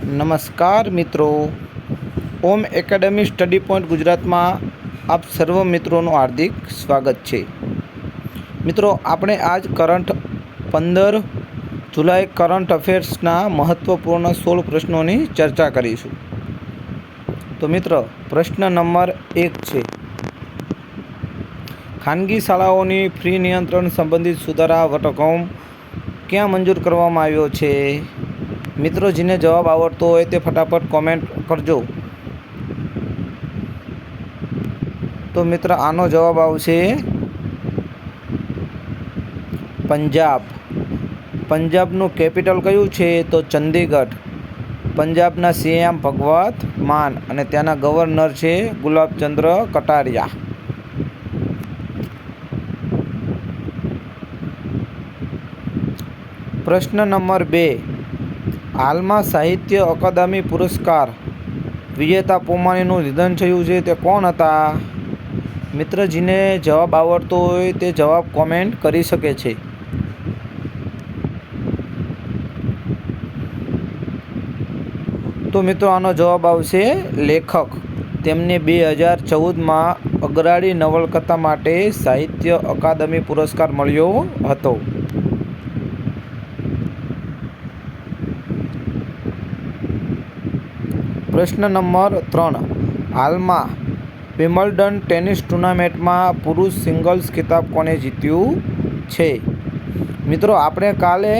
નમસ્કાર મિત્રો, ઓમ academy study point ગુજરાતમાં આપ સર્વ મિત્રોનું હાર્દિક સ્વાગત છે. મિત્રો, આપણે આજ 15 જુલાઈ કરંટ અફેર્સના મહત્ત્વપૂર્ણ 16 પ્રશ્નોની ચર્ચા કરીશું. તો મિત્રો, પ્રશ્ન નંબર 1 છે, ખાનગી શાળાઓની ફી નિયંત્રણ સંબંધિત સુધારા વટહુકમ ક્યાં મંજૂર કરવામાં આવ્યો છે? મિત્રો, જેને જવાબ આવડતો હોય તે ફટાફટ કોમેન્ટ કરજો. તો મિત્ર, આનો જવાબ આવશે પંજાબ. પંજાબનું કેપિટલ કયું છે? તો ચંદીગઢ. પંજાબના સીએમ ભગવત માન અને ત્યાંના ગવર્નર છે ગુલાબચંદ્ર કટારિયા. પ્રશ્ન નંબર 2, હાલમાં સાહિત્ય અકાદમી પુરસ્કાર વિજેતા પોમાણીનું નિધન થયું છે, તે કોણ હતા? મિત્ર, જેને જવાબ આવડતો હોય તે જવાબ કોમેન્ટ કરી શકે છે. તો મિત્રો, આનો જવાબ આવશે લેખક. તેમને 2014માં અઘરાડી નવલકથા માટે સાહિત્ય અકાદમી પુરસ્કાર મળ્યો હતો. પ્રશ્ન નંબર 3, હાલમાં વિમ્બલ્ડન ટેનિસ ટુર્નામેન્ટમાં પુરુષ સિંગલ્સ ખિતાબ કોને જીત્યું છે? મિત્રો, આપણે કાલે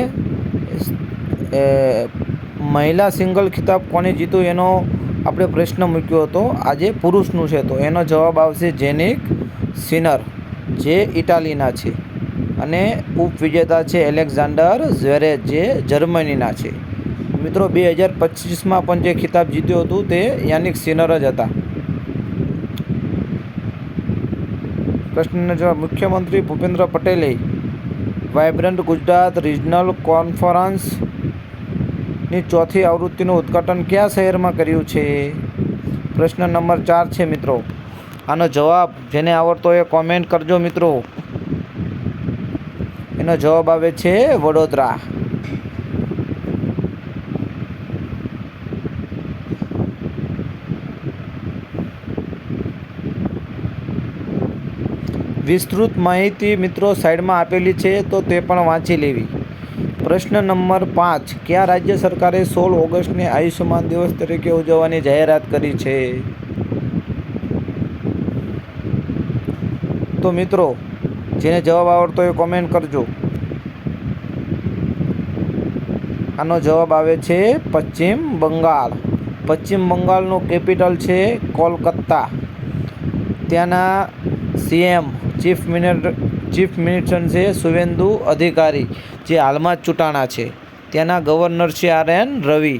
મહિલા સિંગલ ખિતાબ કોને જીત્યું એનો આપણે પ્રશ્ન મૂક્યો હતો. આજે પુરુષનું છે, તો એનો જવાબ આવશે જેનિક સિનર, જે ઇટાલીના છે, અને ઉપવિજેતા છે એલેક્ઝાન્ડર ઝવેરેવ, જે જર્મનીના છે. મિત્રો, 2025માં પણ જે ખિતાબ જીત્યું હતું તે યાનિક સિનર જ હતા. પ્રશ્નનો જવાબ, મુખ્યમંત્રી ભૂપેન્દ્ર પટેલે વાઇબ્રન્ટ ગુજરાત રિજનલ કોન્ફરન્સની 4th આવૃત્તિનું ઉદ્ઘાટન કયા શહેરમાં કર્યું છે? પ્રશ્ન નંબર 4 છે મિત્રો. આનો જવાબ જેને આવડતો હોય કોમેન્ટ કરજો મિત્રો. એનો જવાબ આવે છે વડોદરા. વિસ્તૃત માહિતી મિત્રો સાઈડમાં આપેલી છે, તો તે પણ વાંચી લેવી. પ્રશ્ન નંબર 5, કયા રાજ્ય સરકારે 16 ઓગસ્ટને આયુષ્યમાન દિવસ તરીકે ઉજવવાની જાહેરાત કરી છે? તો મિત્રો, જેને જવાબ આવડતો હોય કોમેન્ટ કરજો. આનો જવાબ આવે છે પશ્ચિમ બંગાળ. પશ્ચિમ બંગાળનું કેપિટલ છે કોલકાતા. ત્યાંના સીએમ ચીફ મિનિસ્ટર છે શુવેન્દુ અધિકારી, જે હાલમાં જ ચૂંટાણા છે. ત્યાંના ગવર્નર છે RN રવિ.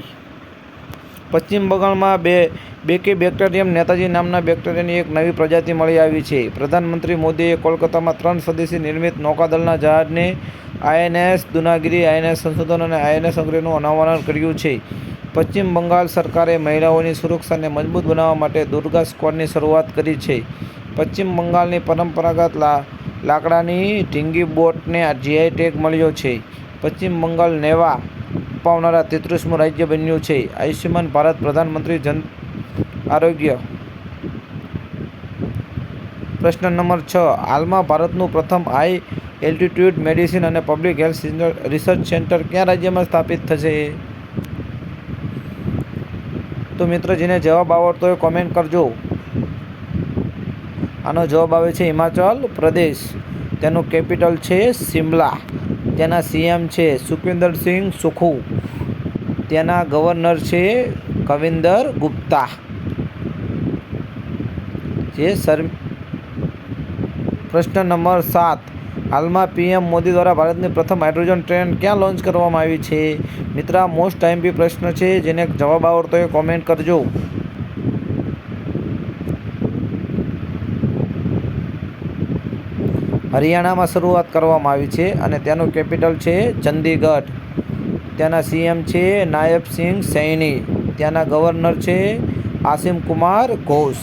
પશ્ચિમ બંગાળમાં બેકી બેક્ટેરિયમ નેતાજી નામના બેક્ટેરિયાની એક નવી પ્રજાતિ મળી આવી છે. પ્રધાનમંત્રી મોદીએ કોલકાતામાં 3 સ્વદેશી નિર્મિત નૌકાદળના જહાજને INS દુનાગિરી, INS સંશોધન અને INS અંગ્રેજનું અનાવરણ કર્યું છે. પશ્ચિમ બંગાળ સરકારે મહિલાઓની સુરક્ષાને મજબૂત બનાવવા માટે દુર્ગા સ્ક્વોડની શરૂઆત કરી છે. પશ્ચિમ બંગાળની પરંપરાગત લાકડાની ઢીંગી બોટને GI ટેગ મળ્યો છે. પશ્ચિમ બંગાળ નેવા અપાવનારા 33મું રાજ્ય બન્યું છે. આયુષ્યમાન ભારત પ્રધાનમંત્રી જન આરોગ્ય. પ્રશ્ન નંબર 6, હાલમાં ભારતનું પ્રથમ હાઈ એલ્ટિટ્યૂડ મેડિસિન અને પબ્લિક હેલ્થ રિસર્ચ સેન્ટર કયા રાજ્યમાં સ્થાપિત થશે? તો મિત્ર, જેને જવાબ આવડતો હોય કોમેન્ટ કરજો. આનો જવાબ આવે છે હિમાચલ પ્રદેશ. તેનું કેપિટલ છે શિમલા. ત્યાંના સીએમ છે સુખવિન્દર સિંહ સુખુ. ત્યાંના ગવર્નર છે કવિન્દર ગુપ્તા. પ્રશ્ન નંબર 7, હાલમાં PM મોદી દ્વારા ભારતની પ્રથમ હાઇડ્રોજન ટ્રેન ક્યાં લોન્ચ કરવામાં આવી છે? મિત્ર, મોસ્ટ ટાઈમ પ્રશ્ન છે, જેને જવાબ આવડતો હોય કોમેન્ટ કરજો. હરિયાણામાં શરૂઆત કરવામાં આવી છે અને ત્યાંનું કેપિટલ છે ચંદીગઢ. ત્યાંના સીએમ છે નાયબ સિંહ સૈની. ત્યાંના ગવર્નર છે આસિમ કુમાર ઘોષ.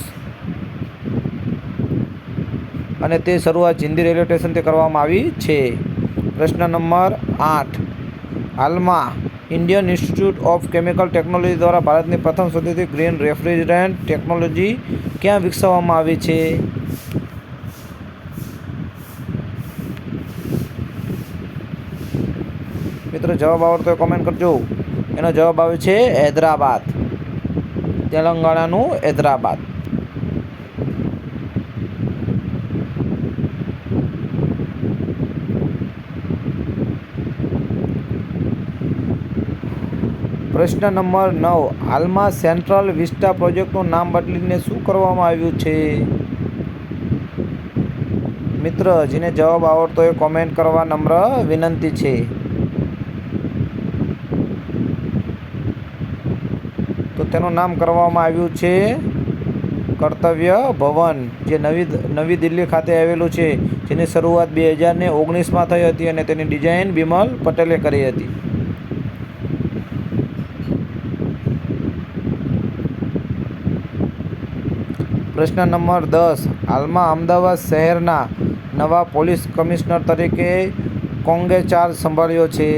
અને તે શરૂઆત જિંદી રેલવે સ્ટેશનથી કરવામાં આવી છે. પ્રશ્ન નંબર 8, હાલમાં Indian institute of chemical technology द्वारा भारतની પ્રથમ શોધિત ગ્રીન રેફ્રિજરેન્ટ ટેકનોલોજી ક્યાં વિકસાવવામાં આવી છે? મિત્રો જવાબ આવડતો હોય કોમેન્ટ કરજો. એનો જવાબ આવે છે હૈદરાબાદ, તેલંગાણાનું હૈદરાબાદ. પ્રશ્ન નંબર 9. હાલમાં સેન્ટ્રલ વિસ્ટા પ્રોજેક્ટનું નામ બદલીને શું કરવામાં આવ્યું છે? મિત્ર જેને જવાબ આવડતો હોય કોમેન્ટ કરવા નમ્ર વિનંતી છે. તો તેનું નામ કરવામાં આવ્યું છે કર્તવ્ય ભવન, જે નવી દિલ્હી ખાતે આવેલું છે, જેની શરૂઆત 2019માં થઈ હતી અને તેની ડિઝાઇન બિમલ પટેલે કરી હતી. પ્રશ્ન નંબર 10. હાલમાં અમદાવાદ શહેરના નવા પોલીસ કમિશનર તરીકે કોંગે ચાર્જ સંભાળ્યો છે?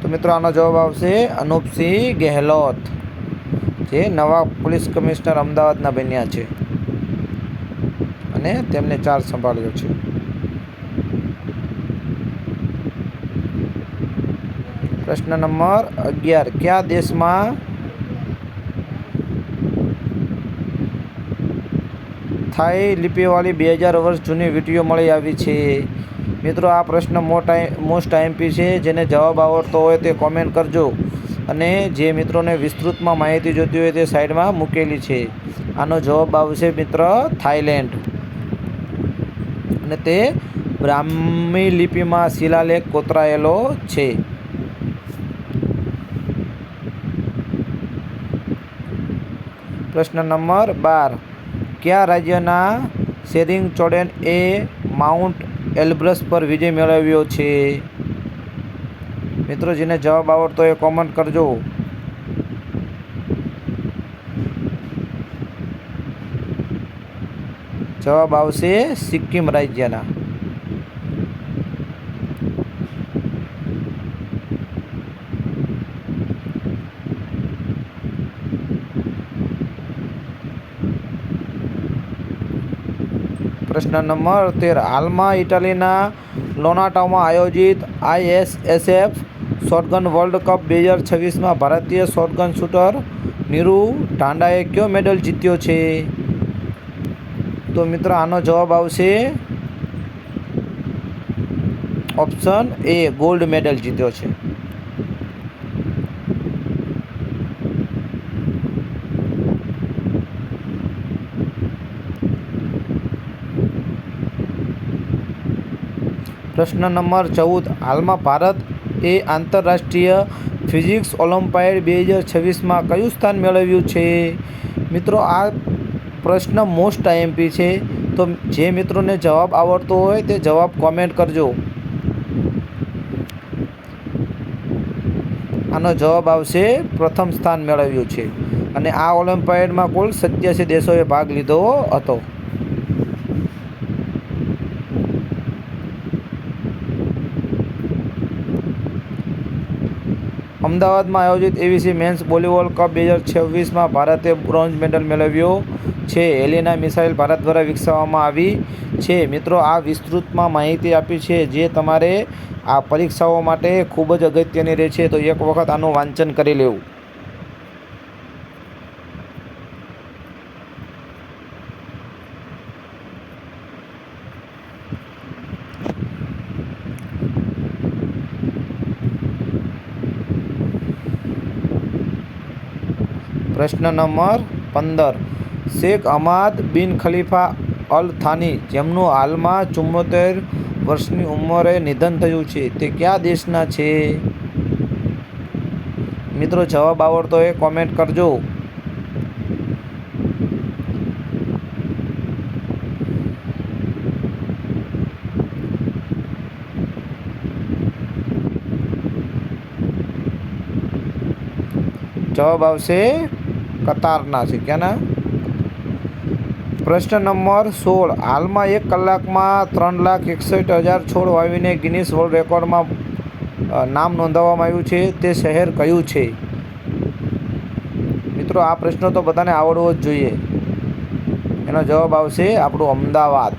તો મિત્રો આનો જવાબ આવશે અનુપસિંહ ગેહલોત, જે નવા પોલીસ કમિશનર અમદાવાદના બન્યા છે અને તેમને ચાર્જ સંભાળ્યો છે. પ્રશ્ન નંબર 11. કયા દેશમાં થાઈ લિપિવાળી 2000 વર્ષ જૂની વીંટીઓ મળી આવી છે? મિત્રો આ પ્રશ્ન મોસ્ટ આઈએમપી છે. જેને જવાબ આવડતો હોય તે કોમેન્ટ કરજો અને જે મિત્રોને વિસ્તૃતમાં માહિતી જોઈતી હોય તે સાઈડમાં મૂકેલી છે. આનો જવાબ આવશે મિત્ર થાઈલેન્ડ અને તે બ્રાહ્મી લિપિમાં શિલાલેખ કોતરાયેલો છે. પ્રશ્ન નંબર 12. કયા રાજ્યના શેરિંગ ચોડેન એ માઉન્ટ એલ્બ્રસ પર વિજય મેળવ્યો છે? મિત્રો જેને જવાબ આવડતો હોય કોમેન્ટ કરજો. જવાબ આવશે સિક્કિમ રાજ્યના. પ્રશ્ન નંબર 13. હાલમાં ઇટાલીના લોનાટામાં આયોજિત ISSF શોટગન વર્લ્ડ કપ 2026માં ભારતીય શોટગન શૂટર નીરુ ઢાંડાએ કયો મેડલ જીત્યો છે? તો મિત્રો આનો જવાબ આવશે ઓપ્શન એ, ગોલ્ડ મેડલ જીત્યો છે. પ્રશ્ન નંબર 14. હાલમાં ભારત એ આંતરરાષ્ટ્રીય ફિઝિક્સ ઓલિમ્પિયાડ 2026માં કયું સ્થાન મેળવ્યું છે? મિત્રો આ પ્રશ્ન મોસ્ટ આઈએમપી છે. તો જે મિત્રોને જવાબ આવડતો હોય તે જવાબ કોમેન્ટ કરજો. આનો જવાબ આવશે પ્રથમ સ્થાન મેળવ્યું છે અને આ ઓલિમ્પિયાડમાં કુલ 87 દેશોએ ભાગ લીધો હતો. અમદાવાદમાં આયોજિત ABC મેન્સ વોલીબોલ કપ 2026માં ભારતે બ્રોન્ઝ મેડલ મેળવ્યો છે. હેલિના મિસાઇલ ભારત દ્વારા વિકસાવવામાં આવી છે. મિત્રો આ વિસ્તૃતમાં માહિતી આપી છે જે તમારે આ પરીક્ષાઓ માટે ખૂબ જ અગત્યની રહે છે. તો એક વખત આનું વાંચન કરી લેવું. પ્રશ્ન નંબર 15. શેખ હમાદ બિન ખલીફા અલ થાની, જેમનું હાલમાં 74 વર્ષની ઉંમરે નિધન થયું છે, તે કયા દેશના છે? મિત્રો જવાબ આવડતો હોય કોમેન્ટ કરજો. જવાબ આવશે કતારના છે. ક્યાંના? પ્રશ્ન નંબર 16. હાલમાં 1 કલાકમાં 3,61,000 છોડ વાવીને ગિનિસ વર્લ્ડ રેકોર્ડમાં નામ નોંધાવવામાં આવ્યું છે. તે શહેર કયું છે? મિત્રો, આ પ્રશ્નો તો બધાને આવડવો જ જોઈએ. એનો જવાબ આવશે આપણું અમદાવાદ.